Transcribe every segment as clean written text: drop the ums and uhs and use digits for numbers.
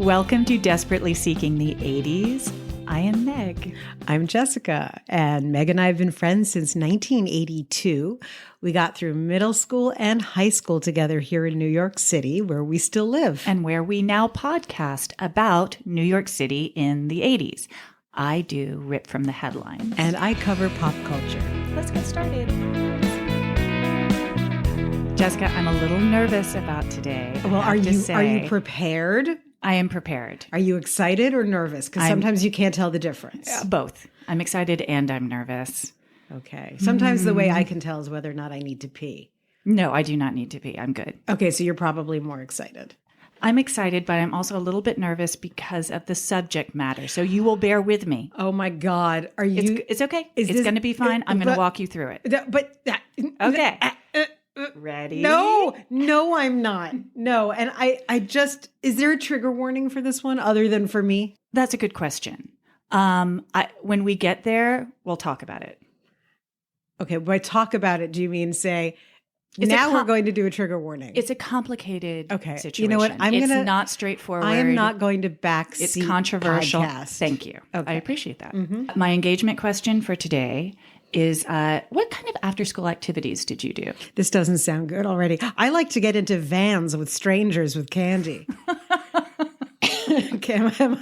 Welcome to Desperately Seeking the 80s. I am Meg. I'm Jessica, and Meg and I have been friends since 1982. We got through middle school and high school together here in New York City, where we still live. And where we now podcast about New York City in the 80s. I do rip from the headlines. And I cover pop culture. Let's get started. Jessica, I'm a little nervous about today. Well, are you prepared? I am prepared. Are you excited or nervous? Because sometimes you can't tell the difference. Both. I'm excited and I'm nervous. Okay. Sometimes the way I can tell is whether or not I need to pee. No, I do not need to pee. I'm good. Okay, so you're probably more excited. I'm excited, but I'm also a little bit nervous because of the subject matter. So you will bear with me. Oh my God. Are you? It's okay. It's going to be fine. I'm going to walk you through it. Okay. Ready? No, I'm not. No. And I just, is there a trigger warning for this one other than for me? That's a good question. When we get there, we'll talk about it. Okay. By talk about it, do you mean say, we're going to do a trigger warning? It's a complicated situation. You know what? It's not straightforward. I am not going to backseat. It's controversial. Podcast. Thank you. Okay. I appreciate that. Mm-hmm. My engagement question for today is what kind of after-school activities did you do? This doesn't sound good already. I like to get into vans with strangers with candy. Okay, am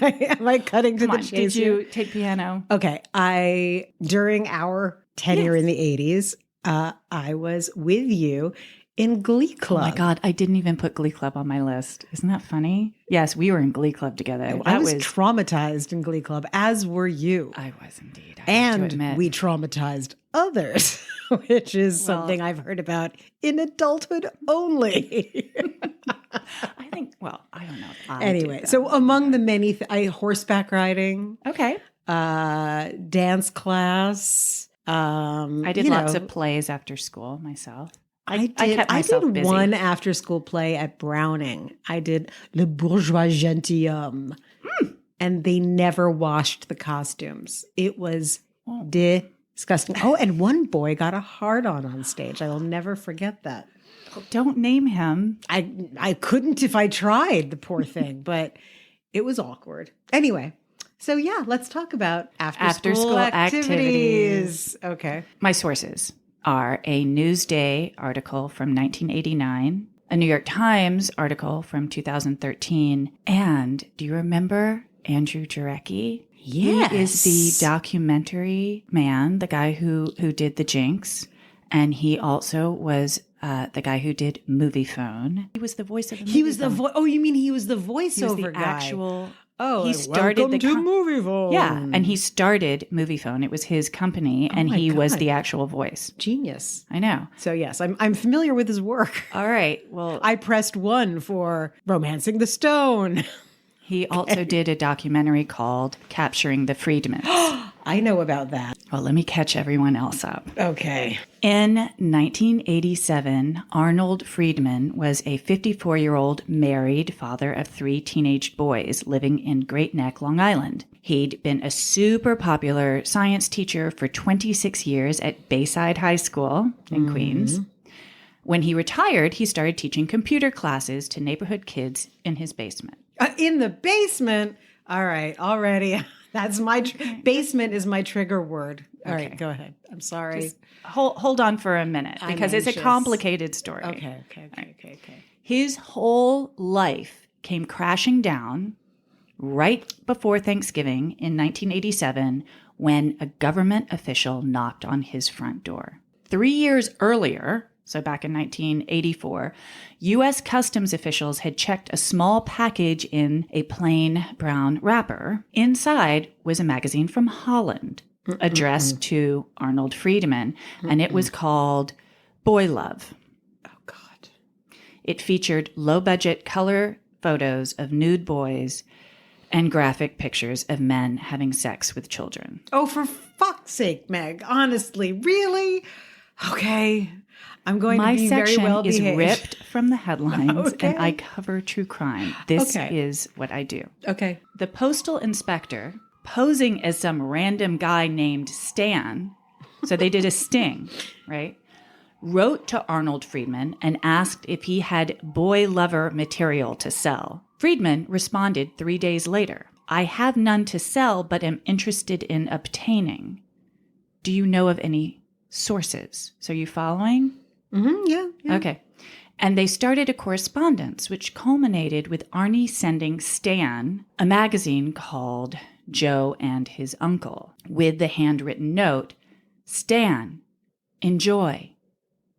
I cutting to the chase? Did you take piano? Okay, during our tenure in the 80s, I was with you in Glee Club. Oh my God, I didn't even put Glee Club on my list. Isn't that funny? Yes, we were in Glee Club together. I was traumatized in Glee Club, as were you. I was indeed. And we traumatized others, which is something I've heard about in adulthood only. I think, I don't know. Anyway, so among the many, horseback riding. Okay. Dance class. I did lots of plays after school myself. I kept myself busy. One after school play at Browning. I did Le Bourgeois Gentilhomme. And they never washed the costumes. It was disgusting. Oh, and one boy got a hard-on stage. I will never forget that. Don't name him. I couldn't if I tried, the poor thing, but it was awkward. Anyway, so let's talk about after-school activities. Okay. My sources are a Newsday article from 1989, a New York Times article from 2013, and do you remember Andrew Jarecki? Yes. He is the documentary man, the guy who did The Jinx, and he also was the guy who did Movie Phone. He was the voice of the movie. He was the voice. Oh, you mean he was the voiceover he was the guy? Actual. Oh, he started welcome to Movie Phone. Yeah, and he started Movie Phone. It was his company, and he was the actual voice. Genius. I know. So yes, I'm familiar with his work. All right. Well, I pressed 1 for Romancing the Stone. He also did a documentary called Capturing the Friedmans. I know about that. Well, let me catch everyone else up. Okay. In 1987, Arnold Friedman was a 54-year-old married father of 3 teenage boys living in Great Neck, Long Island. He'd been a super popular science teacher for 26 years at Bayside High School in Queens. When he retired, he started teaching computer classes to neighborhood kids in his basement. In the basement? All right, already. That's my basement is my trigger word. All right, go ahead. I'm sorry. Just hold on for a minute because it's a complicated story. Okay. His whole life came crashing down right before Thanksgiving in 1987 when a government official knocked on his front door. 3 years earlier, so back in 1984, U.S. Customs officials had checked a small package in a plain brown wrapper. Inside was a magazine from Holland addressed to Arnold Friedman, and it was called Boy Love. Oh, God. It featured low-budget color photos of nude boys and graphic pictures of men having sex with children. Oh, for fuck's sake, Meg. Honestly, really? Okay. I'm going to be very well behaved. My section is ripped from the headlines, and I cover true crime. This is what I do. Okay. The postal inspector, posing as some random guy named Stan, so they did a sting, right? Wrote to Arnold Friedman and asked if he had boy lover material to sell. Friedman responded 3 days later, I have none to sell, but am interested in obtaining. Do you know of any sources? So are you following? Yeah. Okay. And they started a correspondence, which culminated with Arnie sending Stan a magazine called Joe and His Uncle, with the handwritten note, Stan, enjoy,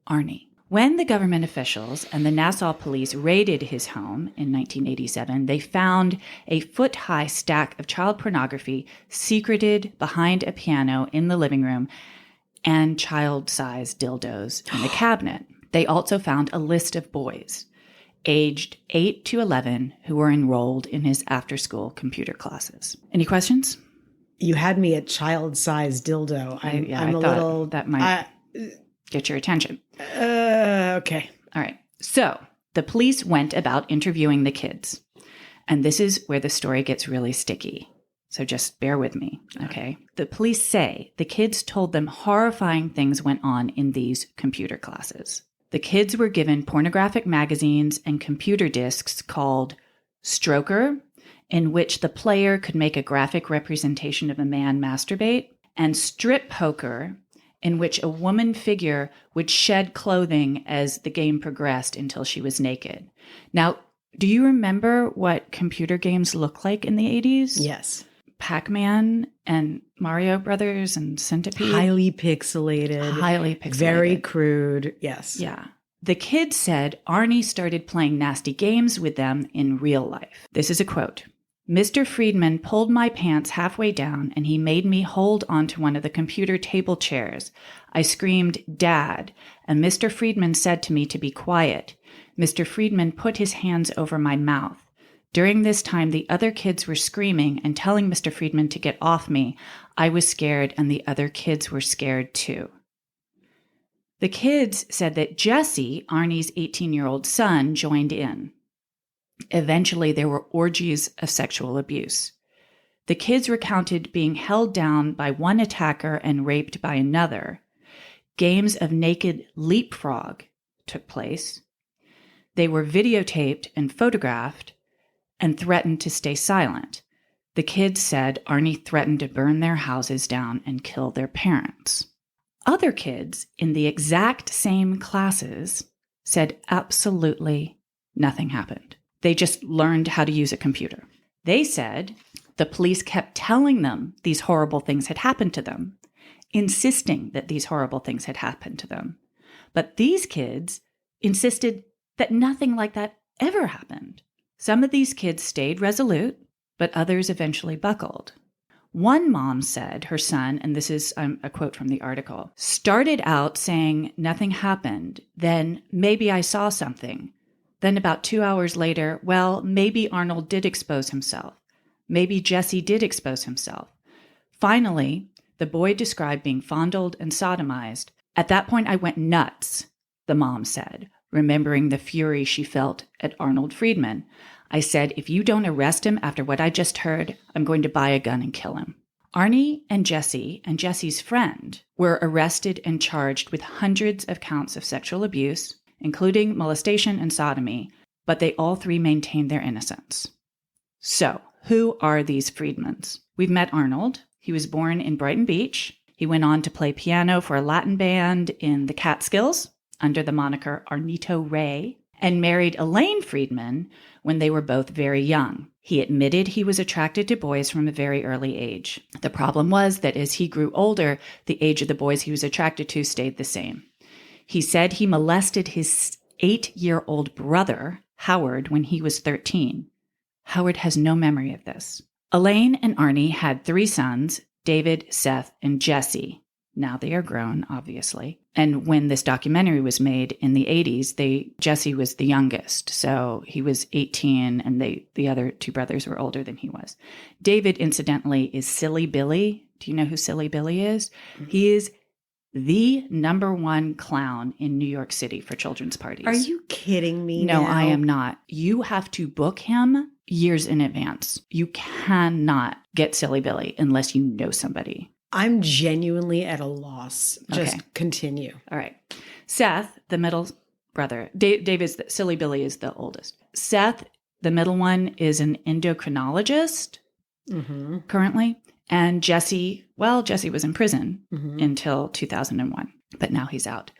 Arnie. When the government officials and the Nassau police raided his home in 1987, they found a foot-high stack of child pornography secreted behind a piano in the living room and child-sized dildos in the cabinet. They also found a list of boys aged 8 to 11 who were enrolled in his after-school computer classes. Any questions? You had me at child-sized dildo. I thought that might get your attention. Okay. All right. So the police went about interviewing the kids. And this is where the story gets really sticky. So just bear with me, okay? The police say the kids told them horrifying things went on in these computer classes. The kids were given pornographic magazines and computer discs called Stroker, in which the player could make a graphic representation of a man masturbate, and Strip Poker, in which a woman figure would shed clothing as the game progressed until she was naked. Now, do you remember what computer games looked like in the 80s? Yes. Pac-Man and Mario Brothers and Centipede? Highly pixelated. Very crude. Yes. Yeah. The kids said Arnie started playing nasty games with them in real life. This is a quote. Mr. Friedman pulled my pants halfway down and he made me hold onto one of the computer table chairs. I screamed, Dad, and Mr. Friedman said to me to be quiet. Mr. Friedman put his hands over my mouth. During this time, the other kids were screaming and telling Mr. Friedman to get off me. I was scared and the other kids were scared too. The kids said that Jesse, Arnie's 18-year-old son, joined in. Eventually, there were orgies of sexual abuse. The kids recounted being held down by one attacker and raped by another. Games of naked leapfrog took place. They were videotaped and photographed and threatened to stay silent. The kids said Arnie threatened to burn their houses down and kill their parents. Other kids in the exact same classes said absolutely nothing happened. They just learned how to use a computer. They said the police kept telling them these horrible things had happened to them, insisting that these horrible things had happened to them. But these kids insisted that nothing like that ever happened. Some of these kids stayed resolute, but others eventually buckled. One mom said her son, and this is a quote from the article, started out saying nothing happened, then maybe I saw something. Then about 2 hours later, well, maybe Arnold did expose himself. Maybe Jesse did expose himself. Finally, the boy described being fondled and sodomized. At that point, I went nuts, the mom said, remembering the fury she felt at Arnold Friedman. I said, if you don't arrest him after what I just heard, I'm going to buy a gun and kill him. Arnie and Jesse's friend were arrested and charged with hundreds of counts of sexual abuse, including molestation and sodomy, but they all three maintained their innocence. So, who are these Friedmans? We've met Arnold. He was born in Brighton Beach. He went on to play piano for a Latin band in the Catskills under the moniker Arnito Ray, and married Elaine Friedman when they were both very young. He admitted he was attracted to boys from a very early age. The problem was that as he grew older, the age of the boys he was attracted to stayed the same. He said he molested his 8-year-old brother, Howard, when he was 13. Howard has no memory of this. Elaine and Arnie had 3 sons, David, Seth, and Jesse. Now they are grown, obviously. And when this documentary was made in the 80s, Jesse was the youngest. So he was 18 and the other 2 brothers were older than he was. David, incidentally, is Silly Billy. Do you know who Silly Billy is? Mm-hmm. He is the #1 clown in New York City for children's parties. Are you kidding me? No, now? I am not. You have to book him years in advance. You cannot get Silly Billy unless you know somebody. I'm genuinely at a loss. Just Okay. Continue. All right. Seth, the middle brother, Silly Billy is the oldest. Seth, The middle one is an endocrinologist currently. And Jesse was in prison until 2001, but now he's out.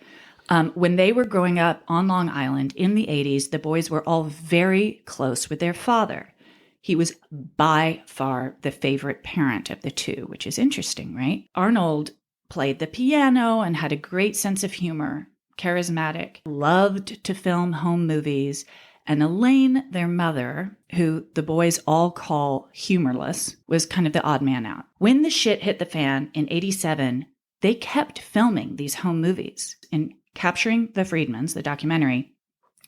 When they were growing up on Long Island in the 80s, the boys were all very close with their father. He was by far the favorite parent of the two, which is interesting, right? Arnold played the piano and had a great sense of humor, charismatic, loved to film home movies. And Elaine, their mother, who the boys all call humorless, was kind of the odd man out. When the shit hit the fan in 87, they kept filming these home movies. In Capturing the Friedmans, the documentary,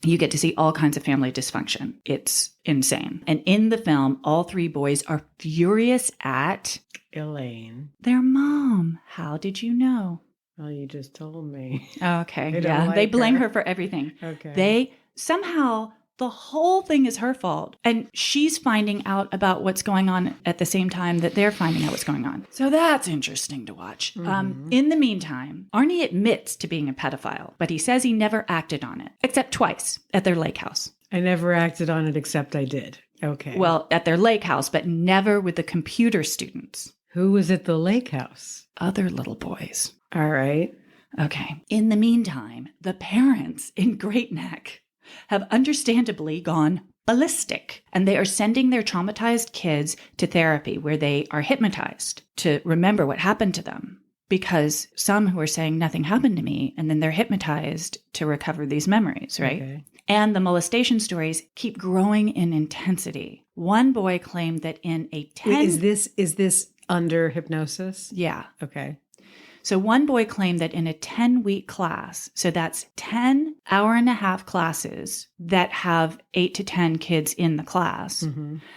you get to see all kinds of family dysfunction. It's insane. And in the film, all three boys are furious at Elaine. Their mom. How did you know? Well, you just told me. Okay. They Yeah. They blame her for everything. Okay. They somehow, the whole thing is her fault. And she's finding out about what's going on at the same time that they're finding out what's going on. So that's interesting to watch. In the meantime, Arnie admits to being a pedophile, but he says he never acted on it, except twice at their lake house. I never acted on it, except I did. Okay. Well, at their lake house, but never with the computer students. Who was at the lake house? Other little boys. All right. Okay. In the meantime, the parents in Great Neck have understandably gone ballistic, and they are sending their traumatized kids to therapy where they are hypnotized to remember what happened to them, because some who are saying nothing happened to me, and then they're hypnotized to recover these memories, right? Okay. And the molestation stories keep growing in intensity. One boy claimed that in a 10... Wait, is this under hypnosis? Yeah. Okay. So one boy claimed that in a 10-week class, so that's 10 hour-and-a-half classes that have 8 to 10 kids in the class,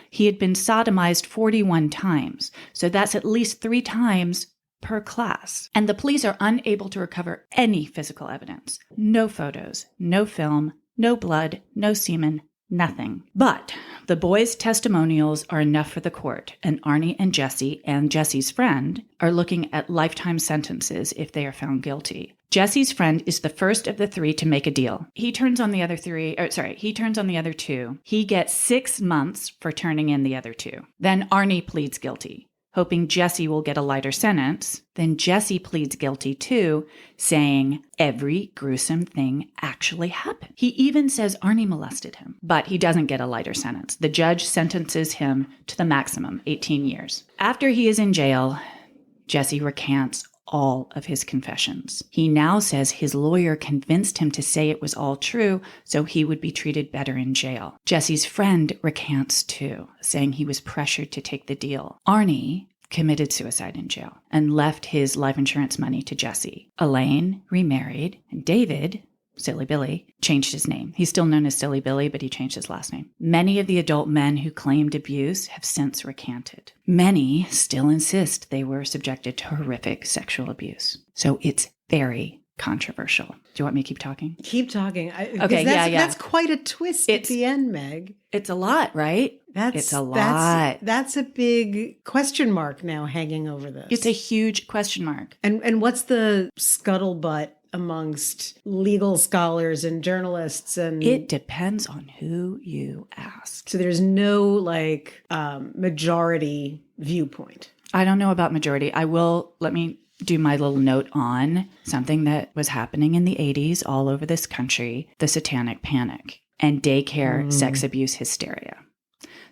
he had been sodomized 41 times. So that's at least 3 times per class. And the police are unable to recover any physical evidence. No photos, no film, no blood, no semen, nothing. But the boys' testimonials are enough for the court, and Arnie and Jesse's friend are looking at lifetime sentences if they are found guilty. Jesse's friend is the first of the 3 to make a deal. He turns on the other 2. He gets 6 months for turning in the other 2. Then Arnie pleads guilty, hoping Jesse will get a lighter sentence. Then Jesse pleads guilty too, saying every gruesome thing actually happened. He even says Arnie molested him, but he doesn't get a lighter sentence. The judge sentences him to the maximum, 18 years. After he is in jail, Jesse recants all of his confessions. He now says his lawyer convinced him to say it was all true so he would be treated better in jail. Jesse's friend recants too, saying he was pressured to take the deal. Arnie committed suicide in jail and left his life insurance money to Jesse. Elaine remarried, and David, Silly Billy, changed his name. He's still known as Silly Billy, but he changed his last name. Many of the adult men who claimed abuse have since recanted. Many still insist they were subjected to horrific sexual abuse. So it's very controversial. Do you want me to keep talking? Keep talking. Okay, yeah. That's quite a twist at the end, Meg. It's a lot, right? It's a lot. That's a big question mark now hanging over this. It's a huge question mark. And what's the scuttlebutt amongst legal scholars and journalists? And it depends on who you ask. So there's no majority viewpoint. I don't know about majority. Let me do my little note on something that was happening in the 80s all over this country, the satanic panic and daycare sex abuse hysteria.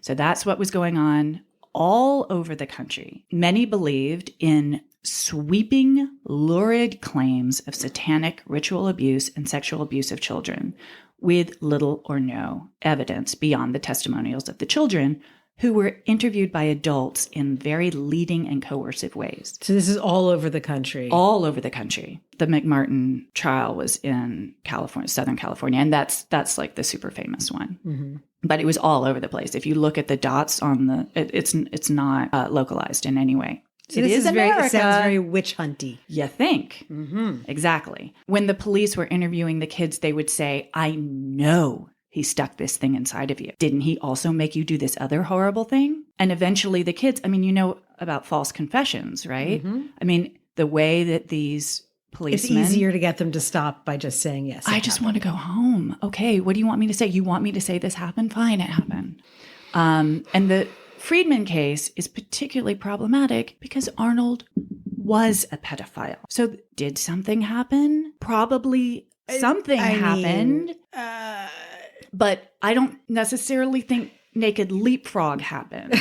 So that's what was going on all over the country. Many believed in sweeping, lurid claims of satanic ritual abuse and sexual abuse of children with little or no evidence beyond the testimonials of the children, who were interviewed by adults in very leading and coercive ways. So this is all over the country? All over the country. The McMartin trial was in California, Southern California, and that's like the super famous one. Mm-hmm. But it was all over the place. If you look at the dots on it's not localized in any way. So it sounds very witch hunty. You think. Mm-hmm. Exactly. When the police were interviewing the kids, they would say, I know he stuck this thing inside of you. Didn't he also make you do this other horrible thing? And eventually the kids, you know about false confessions, right? Mm-hmm. The way that these policeman. It's easier to get them to stop by just saying yes. I just want to go home. Okay, what do you want me to say? You want me to say this happened? Fine, it happened. And the Friedman case is particularly problematic because Arnold was a pedophile. So did something happen? Probably something happened. But I don't necessarily think naked leapfrog happened.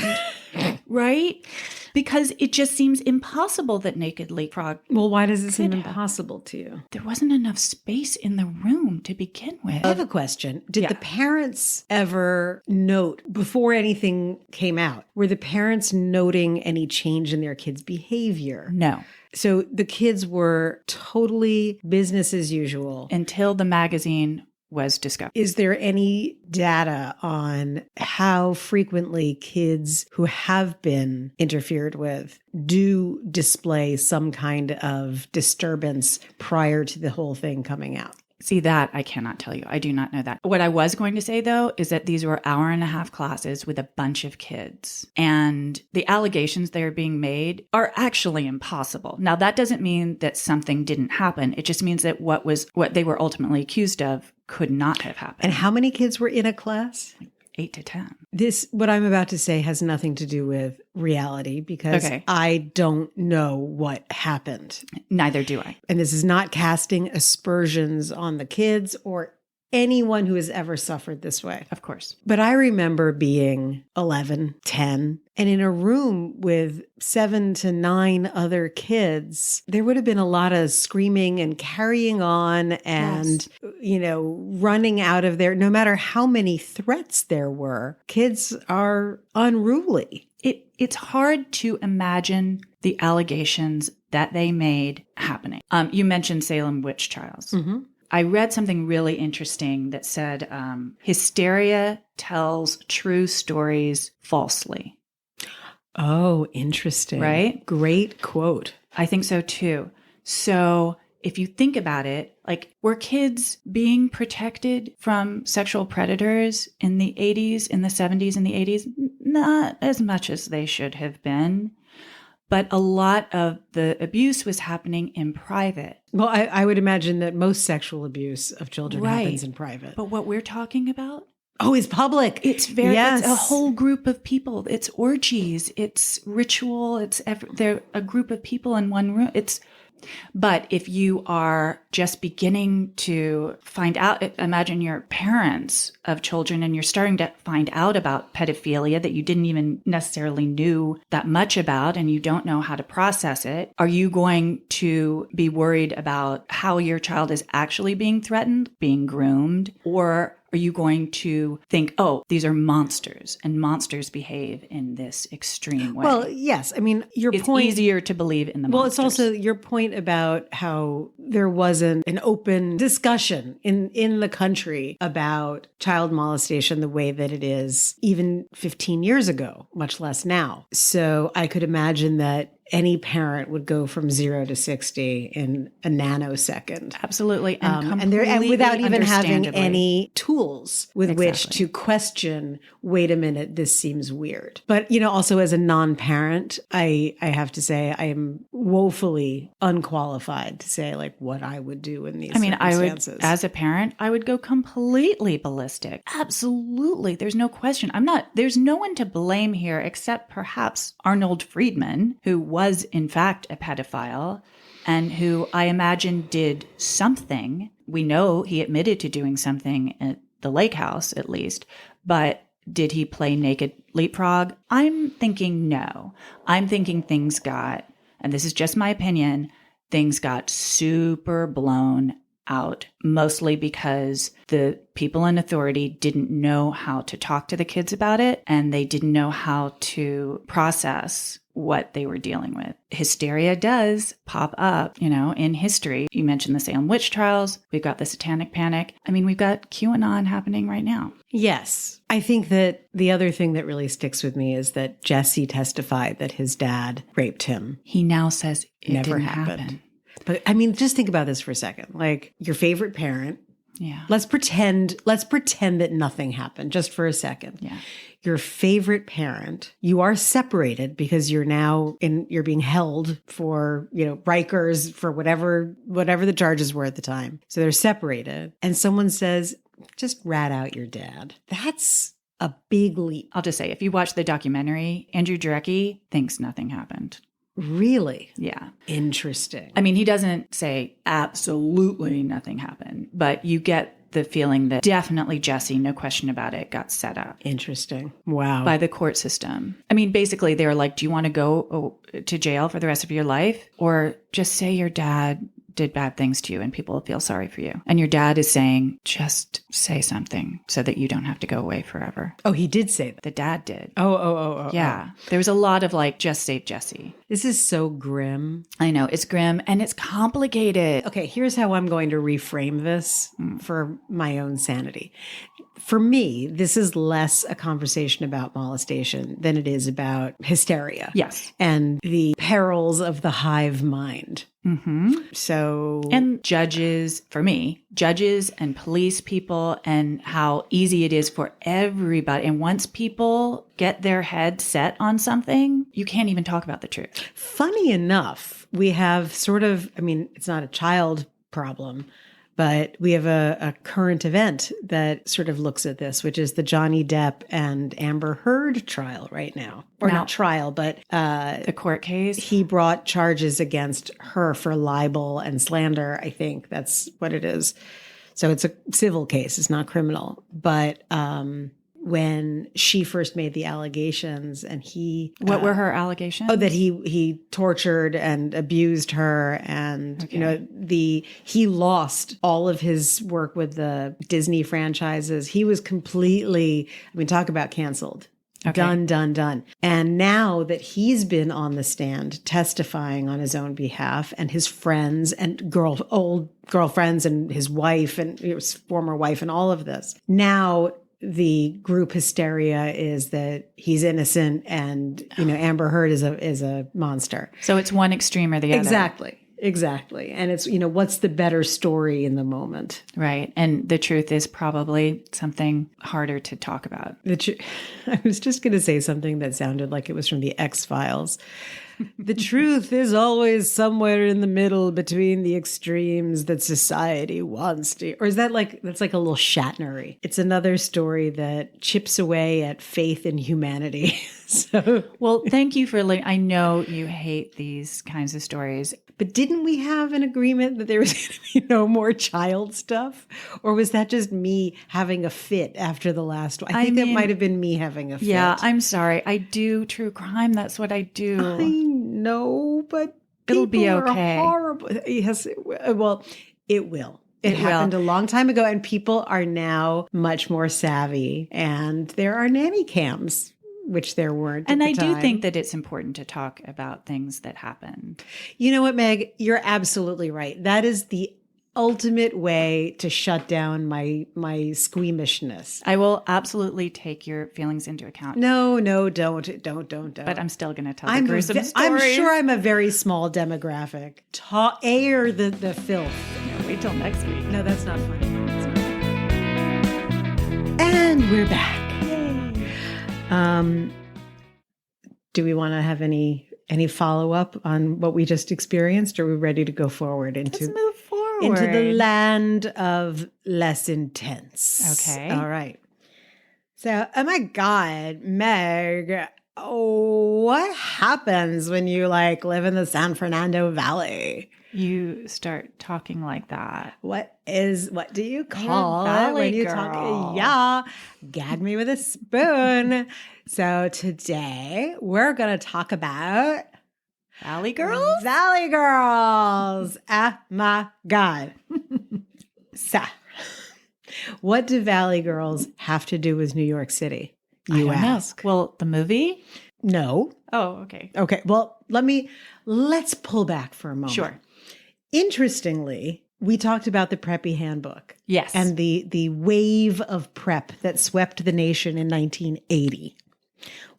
Right? Because it just seems impossible that naked leapfrog. Well, why does it seem impossible to you? There wasn't enough space in the room to begin with. I have a question. Did the parents ever note, before anything came out, were the parents noting any change in their kids' behavior? No. So the kids were totally business as usual. Until the magazine was discovered. Is there any data on how frequently kids who have been interfered with do display some kind of disturbance prior to the whole thing coming out? See, that I cannot tell you. I do not know that. What I was going to say, though, is that these were hour-and-a-half classes with a bunch of kids. And the allegations that are being made are actually impossible. Now, that doesn't mean that something didn't happen. It just means that what they were ultimately accused of could not have happened. And how many kids were in a class? Like 8 to 10. What I'm about to say has nothing to do with reality because I don't know what happened. Neither do I. And this is not casting aspersions on the kids or anyone who has ever suffered this way. Of course. But I remember being 11, 10, and in a room with 7 to 9 other kids, there would have been a lot of screaming and carrying on and, running out of there. No matter how many threats there were, kids are unruly. It's hard to imagine the allegations that they made happening. You mentioned Salem witch trials. Mm-hmm. I read something really interesting that said hysteria tells true stories falsely. Oh, interesting. Right? Great quote. I think so too. So if you think about it, like, were kids being protected from sexual predators in the 80s, in the 70s, and the 80s? Not as much as they should have been. But a lot of the abuse was happening in private. Well, I would imagine that most sexual abuse of children happens in private. But what we're talking about? Oh, it's public. It's it's a whole group of people. It's orgies. It's ritual. They're a group of people in one room. But if you are just beginning to find out, imagine you're parents of children and you're starting to find out about pedophilia that you didn't even necessarily knew that much about, and you don't know how to process it. Are you going to be worried about how your child is actually being threatened, being groomed, or are you going to think, oh, these are monsters and monsters behave in this extreme way? Well, yes. I mean, it's easier to believe in the monsters. Well, it's also your point about how there wasn't an open discussion in the country about child molestation the way that it is even 15 years ago, much less now. So I could imagine that any parent would go from 0 to 60 in a nanosecond. Absolutely. And without even having any tools with which to question, wait a minute, this seems weird. But, also as a non-parent, I have to say I am woefully unqualified to say like what I would do in these circumstances. As a parent, I would go completely ballistic. Absolutely. There's no question. There's no one to blame here except perhaps Arnold Friedman, who was in fact a pedophile and who I imagine did something. We know he admitted to doing something at the lake house, at least, but did he play naked leapfrog? I'm thinking no. I'm thinking things got, and this is just my opinion, things got super blown out, mostly because the people in authority didn't know how to talk to the kids about it, and they didn't know how to process what they were dealing with. Hysteria does pop up, in history. You mentioned the Salem witch trials. We've got the satanic panic. We've got QAnon happening right now. Yes. I think that the other thing that really sticks with me is that Jesse testified that his dad raped him. He now says it never didn't happened. happen. But just think about this for a second. Like your favorite parent. Yeah. Let's pretend that nothing happened just for a second. Yeah. your favorite parent. You are separated because you're being held for, Rikers for whatever the charges were at the time. So they're separated. And someone says, just rat out your dad. That's a big leap. I'll just say, if you watch the documentary, Andrew Jarecki thinks nothing happened. Really? Yeah. Interesting. I mean, he doesn't say absolutely nothing happened, but you get the feeling that definitely Jesse, no question about it, got set up. Interesting. Wow. By the court system. I mean, basically, they were like, do you want to go to jail for the rest of your life? Or just say your dad did bad things to you and people will feel sorry for you. And your dad is saying, just say something so that you don't have to go away forever. Oh, he did say that. The dad did. Oh. Yeah. There was a lot of like, just save Jesse. This is so grim. I know. It's grim and it's complicated. Okay, here's how I'm going to reframe this for my own sanity. For me, this is less a conversation about molestation than it is about hysteria. Yes. And the perils of the hive mind. Mm-hmm. So. And judges, for me, judges and police people, and how easy it is for everybody. And once people get their head set on something, you can't even talk about the truth. Funny enough, we have it's not a child problem, but we have a current event that sort of looks at this, which is the Johnny Depp and Amber Heard trial right now. Or not trial, but the court case. He brought charges against her for libel and slander. I think that's what it is. So it's a civil case. It's not criminal. But when she first made the allegations and he... What were her allegations? Oh, that he tortured and abused her and, he lost all of his work with the Disney franchises. He was completely, talk about canceled. Okay. Done. And now that he's been on the stand testifying on his own behalf and his friends and old girlfriends and his wife and his former wife and all of this, now the group hysteria is that he's innocent and, Amber Heard is a monster. So it's one extreme or the other. Exactly. And it's, what's the better story in the moment? Right. And the truth is probably something harder to talk about. I was just going to say something that sounded like it was from the X-Files. The truth is always somewhere in the middle between the extremes that society wants to. Or is that's like a little Shatner-y. It's another story that chips away at faith in humanity. Well, thank you for I know you hate these kinds of stories. But didn't we have an agreement that there was going to be no more child stuff? Or was that just me having a fit after the last one? I think that might have been me having a fit. Yeah, I'm sorry. I do true crime. That's what I do. I know, but it'll be okay. Horrible. Yes, well, it will. It happened a long time ago, and people are now much more savvy. And there are nanny cams, which there weren't. And I do think that it's important to talk about things that happened. You know what, Meg? You're absolutely right. That is the ultimate way to shut down my squeamishness. I will absolutely take your feelings into account. No, don't. But I'm still going to tell the gruesome stories. I'm sure I'm a very small demographic. Air the filth. No, wait till next week. No, that's not funny. And we're back. Yay. Do we want to have any follow-up on what we just experienced? Or are we ready to go forward Let's move forward into the land of less intense? Okay. All right. So, oh my God, Meg, what happens when you live in the San Fernando Valley? You start talking like that. What do you call it when you talk? Yeah, gag me with a spoon. So today we're going to talk about Valley Girls? Valley Girls. Oh my God. So, what do Valley Girls have to do with New York City? You ask. Well, the movie? No. Oh, okay. Okay. Well, let's pull back for a moment. Sure. Interestingly, we talked about the Preppy Handbook. Yes. And the wave of prep that swept the nation in 1980.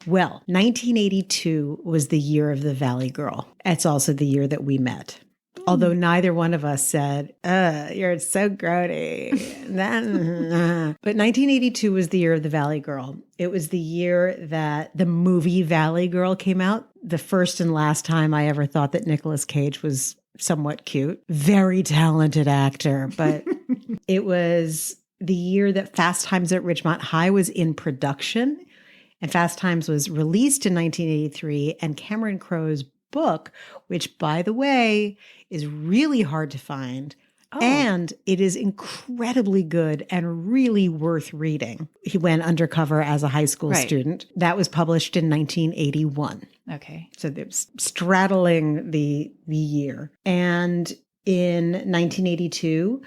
Well, 1982 was the year of the Valley Girl. It's also the year that we met. Although neither one of us said, you're so grody. But 1982 was the year of the Valley Girl. It was the year that the movie Valley Girl came out. The first and last time I ever thought that Nicolas Cage was somewhat cute. Very talented actor. But it was the year that Fast Times at Ridgemont High was in production. And Fast Times was released in 1983. And Cameron Crowe's book, which, by the way, is really hard to find. Oh. And it is incredibly good and really worth reading. He went undercover as a high school student. That was published in 1981. Okay. So it was straddling the year. And in 1982,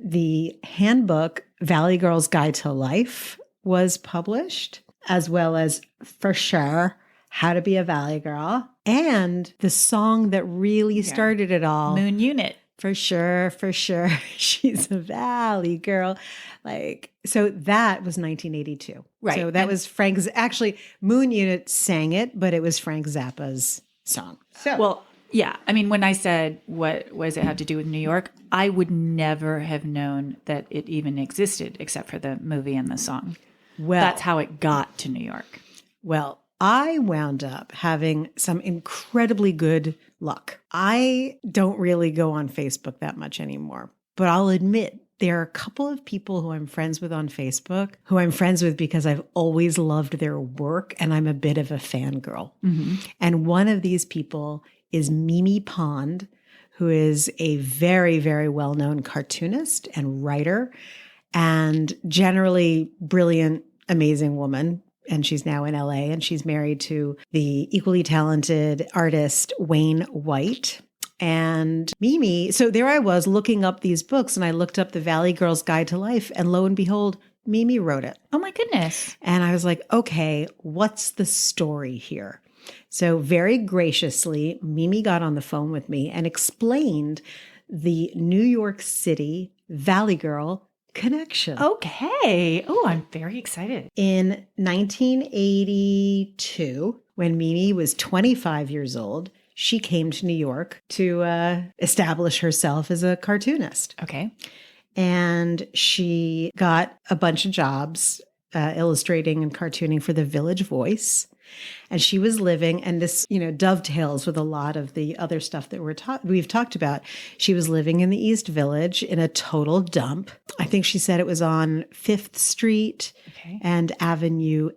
the handbook Valley Girl's Guide to Life was published, as well as For Sure, How to Be a Valley Girl, and the song that really started it all. Moon Unit. For sure, she's a Valley Girl. So that was 1982. Right. So that was Frank's, actually, Moon Unit sang it, but it was Frank Zappa's song. So, well, yeah. I mean, when I said, what does it have to do with New York? I would never have known that it even existed except for the movie and the song. Well, that's how it got to New York. Well, I wound up having some incredibly good luck. I don't really go on Facebook that much anymore, but I'll admit there are a couple of people who I'm friends with on Facebook, who I'm friends with because I've always loved their work and I'm a bit of a fangirl. Mm-hmm. And one of these people is Mimi Pond, who is a very, very well-known cartoonist and writer and generally brilliant, amazing woman. And she's now in LA, and she's married to the equally talented artist Wayne White. And Mimi, so there I was looking up these books, and I looked up the Valley Girl's Guide to Life, and lo and behold, Mimi wrote it. Oh my goodness. And I was like, okay, what's the story here? So very graciously, Mimi got on the phone with me and explained the New York City Valley Girl connection. Okay. Oh, I'm very excited. In 1982, when Mimi was 25 years old, she came to New York to establish herself as a cartoonist. Okay. And she got a bunch of jobs illustrating and cartooning for the Village Voice. And she was living, and this, dovetails with a lot of the other stuff that we've talked about. She was living in the East Village in a total dump. I think she said it was on 5th Street and Avenue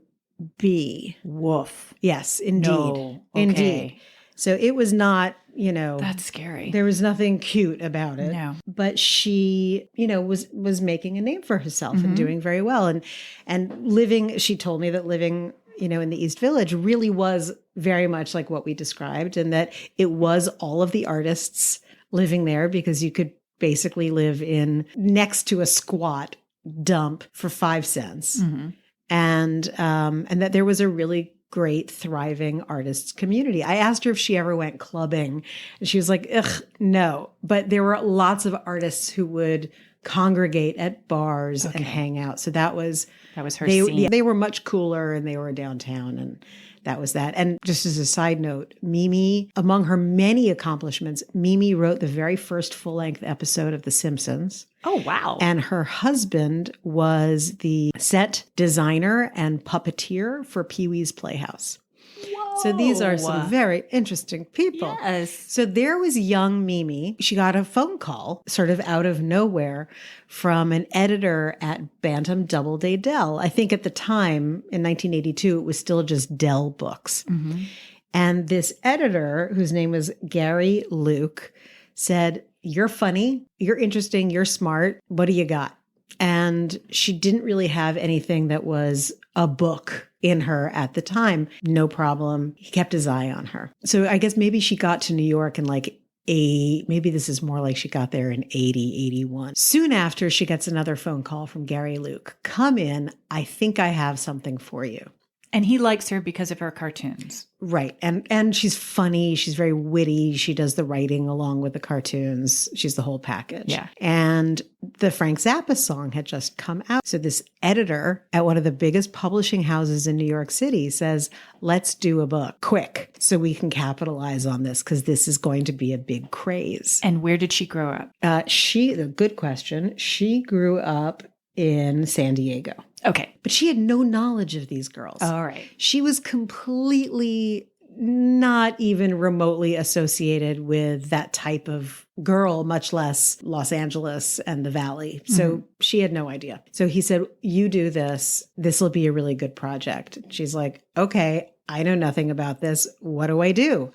B. Woof. Yes, indeed. No. Okay. Indeed. So it was not, That's scary. There was nothing cute about it. No. But she, was making a name for herself and doing very well. And living, she told me that living in the East Village really was very much like what we described, and that it was all of the artists living there because you could basically live in next to a squat dump for 5 cents. Mm-hmm. And that there was a really great, thriving artists community. I asked her if she ever went clubbing, and she was like, ugh, no. But there were lots of artists who would congregate at bars and hang out. So that was her scene. Yeah, they were much cooler, and they were downtown, and that was that. And just as a side note, Mimi, among her many accomplishments, Mimi wrote the very first full-length episode of The Simpsons. Oh, wow. And her husband was the set designer and puppeteer for Pee-wee's Playhouse. Whoa. So these are some very interesting people. Yes. So there was young Mimi. She got a phone call sort of out of nowhere from an editor at Bantam Doubleday Dell. I think at the time in 1982, it was still just Dell Books. Mm-hmm. And this editor, whose name was Gary Luke, said, "You're funny, you're interesting, you're smart. What do you got?" And she didn't really have anything that was a book in her at the time. No problem. He kept his eye on her. So I guess maybe she got to New York in maybe this is more like she got there in 80, 81. Soon after, she gets another phone call from Gary Luke. "Come in. I think I have something for you." And he likes her because of her cartoons. Right. And she's funny. She's very witty. She does the writing along with the cartoons. She's the whole package. Yeah. And the Frank Zappa song had just come out. So this editor at one of the biggest publishing houses in New York City says, let's do a book quick so we can capitalize on this because this is going to be a big craze. And where did she grow up? Good question. She grew up in San Diego. Okay. But she had no knowledge of these girls. All right. She was completely not even remotely associated with that type of girl, much less Los Angeles and the Valley. So she had no idea. So he said, you do this. This will be a really good project. She's like, okay, I know nothing about this. What do I do?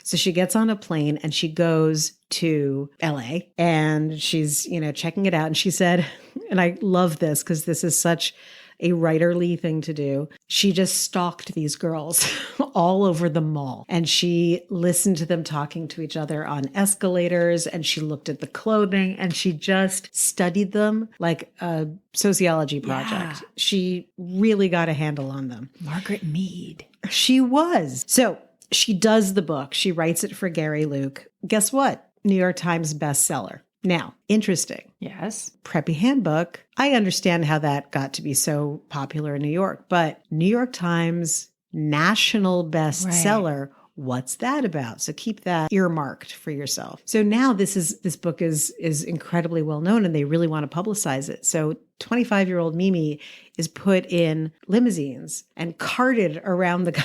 So she gets on a plane and she goes to LA and she's, checking it out. And she said, and I love this because this is such a writerly thing to do. She just stalked these girls all over the mall and she listened to them talking to each other on escalators and she looked at the clothing and she just studied them like a sociology project. Yeah. She really got a handle on them. Margaret Mead. She was. So she does the book. She writes it for Gary Luke. Guess what? New York Times bestseller. Now, interesting. Yes. Preppy Handbook. I understand how that got to be so popular in New York, but New York Times national bestseller. Right. What's that about? So keep that earmarked for yourself. So now this book is incredibly well known and they really want to publicize it. So 25-year-old Mimi is put in limousines and carted around the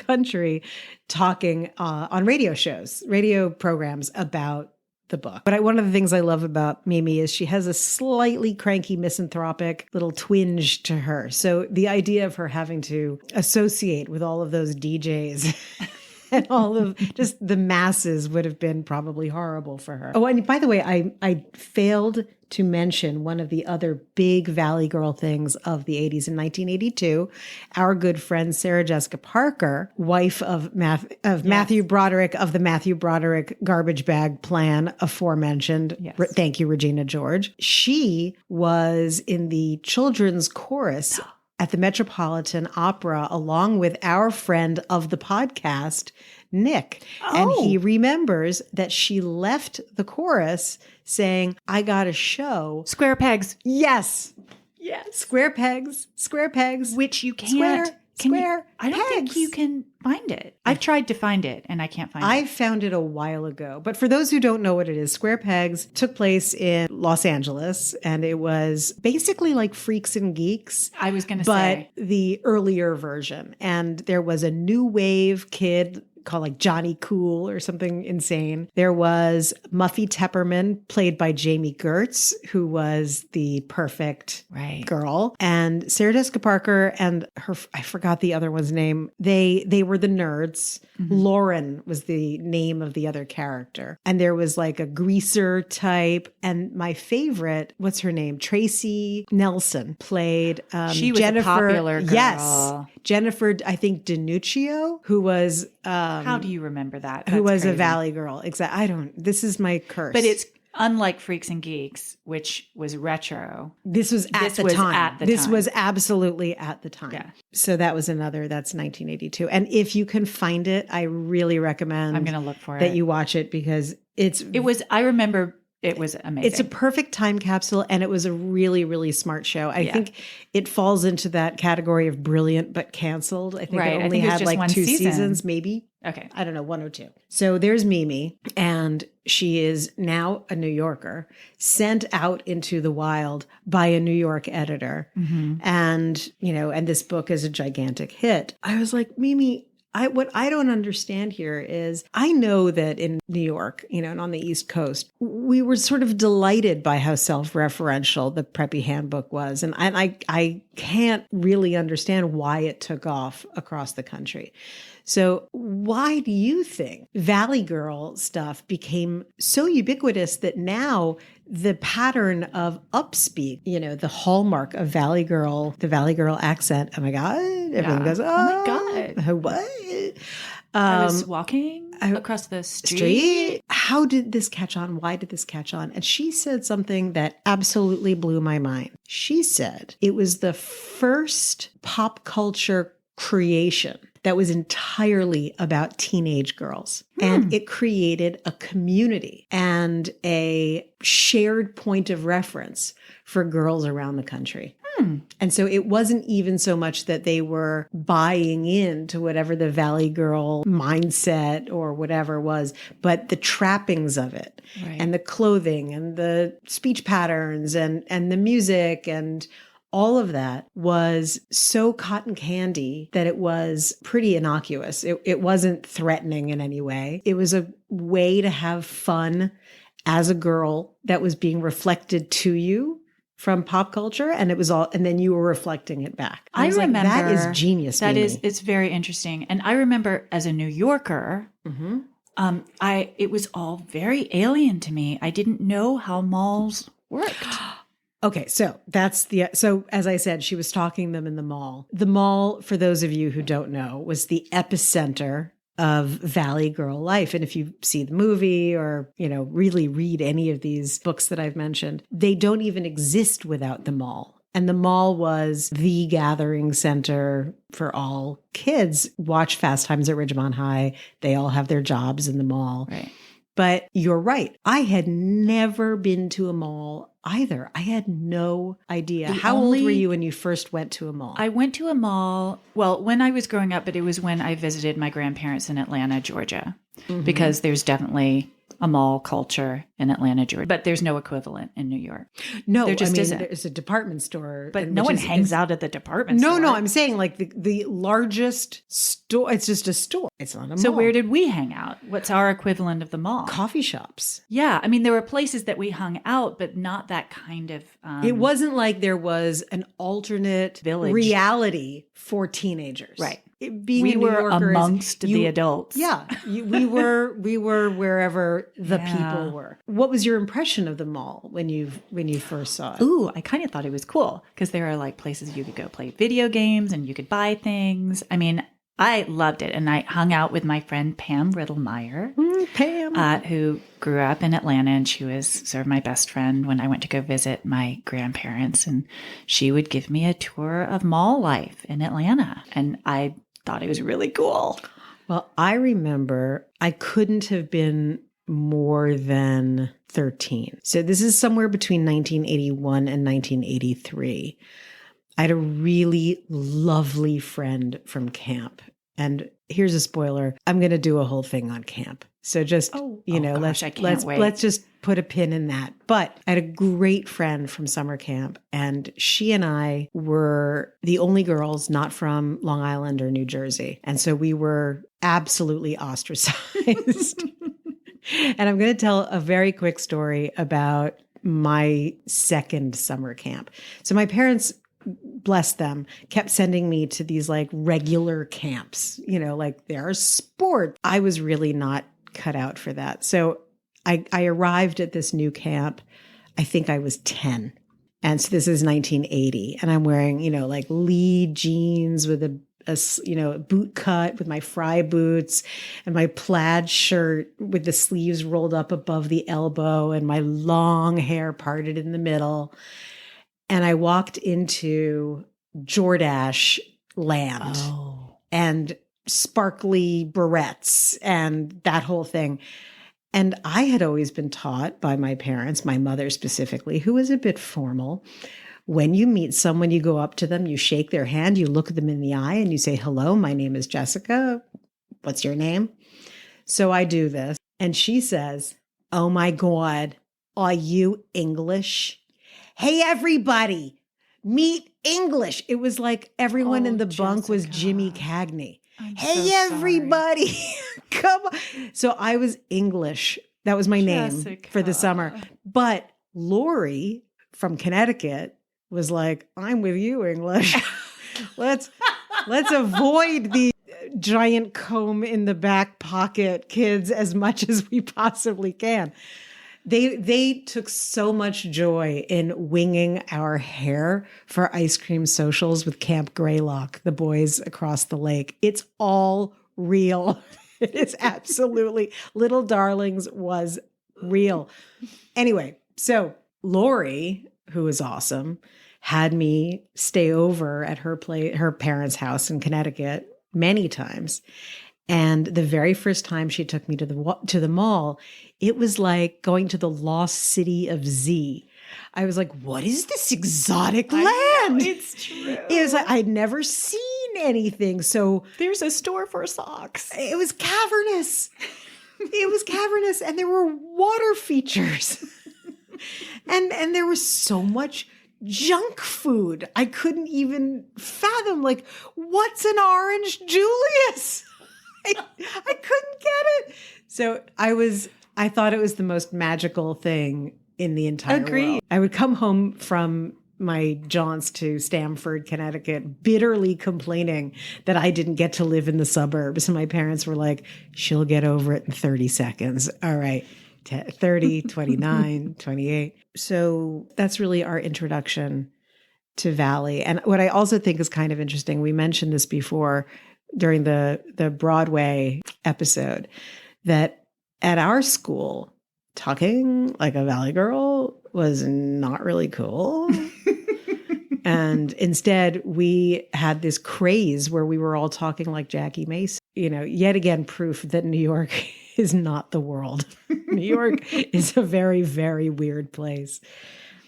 country talking on radio programs about the book. But one of the things I love about Mimi is she has a slightly cranky, misanthropic little twinge to her. So the idea of her having to associate with all of those DJs and all of just the masses would have been probably horrible for her. Oh, and by the way, I failed to mention one of the other big Valley Girl things of the 80s. In 1982, our good friend Sarah Jessica Parker, wife of Matthew Broderick of the Matthew Broderick garbage bag plan aforementioned. Yes. Thank you, Regina George. She was in the children's chorus at the Metropolitan Opera, along with our friend of the podcast, Nick. Oh. And he remembers that she left the chorus saying, I got a show. Square pegs. Yes. Yes. Square pegs. Which you can't. I don't pegs. think you can find it. I've tried to find it and I can't find it. I found it a while ago. But for those who don't know what it is, Square Pegs took place in Los Angeles and it was basically like Freaks and Geeks. I was going to say. But the earlier version. And there was a new wave kid called like Johnny Cool or something insane. There was Muffy Tepperman, played by Jamie Gertz, who was the perfect girl. And Sarah Jessica Parker and her, I forgot the other one's name. They were the nerds. Mm-hmm. Lauren was the name of the other character. And there was like a greaser type. And my favorite, what's her name? Tracy Nelson played she was Jennifer, a popular girl. Yes. Jennifer, I think DiNuccio, who was how do you remember that? Who was crazy. A Valley Girl. Exactly. This is my curse. But it's unlike Freaks and Geeks, which was retro. This was at the time. This was absolutely at the time. Yeah. So that's 1982. And if you can find it, I really recommend I'm going to look for that you watch it because I remember it was amazing. It's a perfect time capsule and it was a really, really smart show. I think it falls into that category of brilliant but canceled. I think it only had like 2 seasons, maybe. Okay. I don't know, 1 or 2. So there's Mimi, and she is now a New Yorker, sent out into the wild by a New York editor. Mm-hmm. And, and this book is a gigantic hit. I was like, Mimi, what I don't understand here is I know that in New York, and on the East Coast, we were sort of delighted by how self-referential the Preppy Handbook was. And I can't really understand why it took off across the country. So why do you think Valley Girl stuff became so ubiquitous that now the pattern of upspeak, the hallmark of Valley Girl, the Valley Girl accent, oh my God, everyone goes, oh my God. What? I was walking across the street. How did this catch on? Why did this catch on? And she said something that absolutely blew my mind. She said it was the first pop culture creation that was entirely about teenage girls. And it created a community and a shared point of reference for girls around the country. And so it wasn't even so much that they were buying into whatever the Valley Girl mindset or whatever was, but the trappings of it and the clothing and the speech patterns and the music and all of that was so cotton candy that it was pretty innocuous. It wasn't threatening in any way. It was a way to have fun as a girl that was being reflected to you from pop culture, and it was all, and then you were reflecting it back. I remember like, that is genius. That Mimi. is, it's very interesting. And I remember as a New Yorker, it was all very alien to me. I didn't know how malls worked. Okay, so so as I said, she was stalking them in the mall. The mall, for those of you who don't know, was the epicenter of Valley Girl life. And if you see the movie or, really read any of these books that I've mentioned, they don't even exist without the mall. And the mall was the gathering center for all kids. Watch Fast Times at Ridgemont High. They all have their jobs in the mall. Right. But you're right. I had never been to a mall either. I had no idea. How old were you when you first went to a mall? I went to a mall, well, when I was growing up, but it was when I visited my grandparents in Atlanta, Georgia, because there's definitely a mall culture in Atlanta, Georgia, but there's no equivalent in New York. No, there just isn't. There's a department store. But no one hangs out at the department store. No, I'm saying like the largest store. It's just a store. It's not a mall. So where did we hang out? What's our equivalent of the mall? Coffee shops. Yeah. I mean, there were places that we hung out, but not that kind of... it wasn't like there was an alternate village reality for teenagers. Right. We were amongst the adults. Yeah. We were wherever the people were. What was your impression of the mall when you first saw it? Ooh, I kind of thought it was cool because there are like places you could go play video games and you could buy things. I mean, I loved it. And I hung out with my friend Pam Riddlemeyer, Pam, who grew up in Atlanta, and she was sort of my best friend when I went to go visit my grandparents. And she would give me a tour of mall life in Atlanta. And I thought it was really cool. Well, I remember I couldn't have been more than 13. So this is somewhere between 1981 and 1983. I had a really lovely friend from camp. And here's a spoiler. I'm going to do a whole thing on camp. So just, let's just put a pin in that. But I had a great friend from summer camp, and she and I were the only girls not from Long Island or New Jersey. And so we were absolutely ostracized. And I'm going to tell a very quick story about my second summer camp. So my parents, bless them, kept sending me to these like regular camps, like there's sport. I was really not cut out for that. So I arrived at this new camp. I think I was 10. And so this is 1980. And I'm wearing, like Lee jeans with a boot cut with my Fry boots and my plaid shirt with the sleeves rolled up above the elbow and my long hair parted in the middle. And I walked into Jordache land and sparkly barrettes and that whole thing. And I had always been taught by my parents, my mother specifically, who was a bit formal. When you meet someone, you go up to them, you shake their hand, you look them in the eye and you say, "Hello, my name is Jessica. What's your name?" So I do this. And she says, "Oh my God, are you English? Hey, everybody, meet English." It was like everyone in the bunk was Jimmy Cagney. Hey, everybody, come on. So I was English. That was my name for the summer. But Lori from Connecticut was like, "I'm with you, English. Let's avoid the giant comb in the back pocket kids as much as we possibly can." They took so much joy in winging our hair for ice cream socials with Camp Greylock, the boys across the lake. It's all real. It is absolutely, Little Darlings was real. Anyway, so Lori, who is awesome, had me stay over at her parents' house in Connecticut many times. And the very first time she took me to the mall, it was like going to the lost city of Z. I was like, what is this exotic land? It's true. It was like, I'd never seen anything. So there's a store for socks. It was cavernous. It was cavernous. And there were water features. and there was so much junk food. I couldn't even fathom, like, what's an orange Julius? I couldn't get it. So I thought it was the most magical thing in the entire world. I would come home from my jaunts to Stamford, Connecticut, bitterly complaining that I didn't get to live in the suburbs. And my parents were like, she'll get over it in 30 seconds. All right, 30, 29, 28. So that's really our introduction to Valley. And what I also think is kind of interesting, we mentioned this before during the Broadway episode, that at our school, talking like a Valley girl was not really cool. And instead, we had this craze where we were all talking like Jackie Mason. You know, yet again, proof that New York is not the world. New York is a very, very weird place.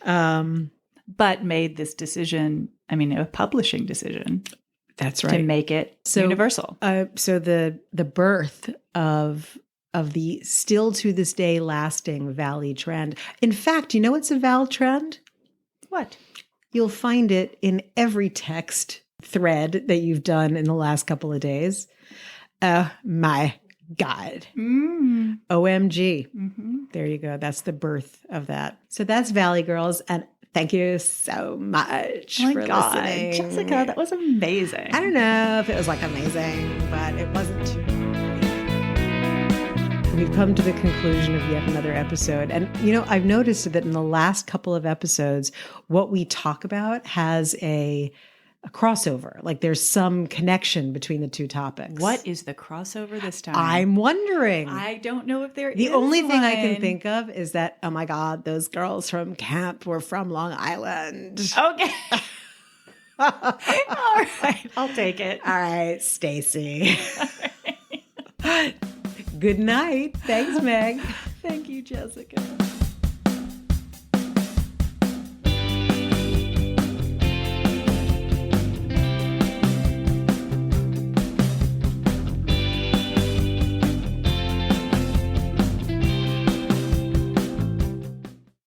But made this decision, a publishing decision. That's right. To make it universal. So the birth of the still to this day lasting Valley trend. In fact, you know what's a Val trend? What? You'll find it in every text thread that you've done in the last couple of days. My God. OMG. Mm-hmm. There you go. That's the birth of that. So that's Valley Girls. And thank you so much for listening. Jessica, that was amazing. I don't know if it was like amazing, but it wasn't too. We've come to the conclusion of yet another episode. And, I've noticed that in the last couple of episodes, what we talk about has a crossover. Like there's some connection between the two topics. What is the crossover this time? I'm wondering. I don't know if there is. The only thing I can think of is that, oh my God, those girls from camp were from Long Island. Okay. All right. I'll take it. All right, Stacy. Good night. Thanks, Meg. Thank you, Jessica.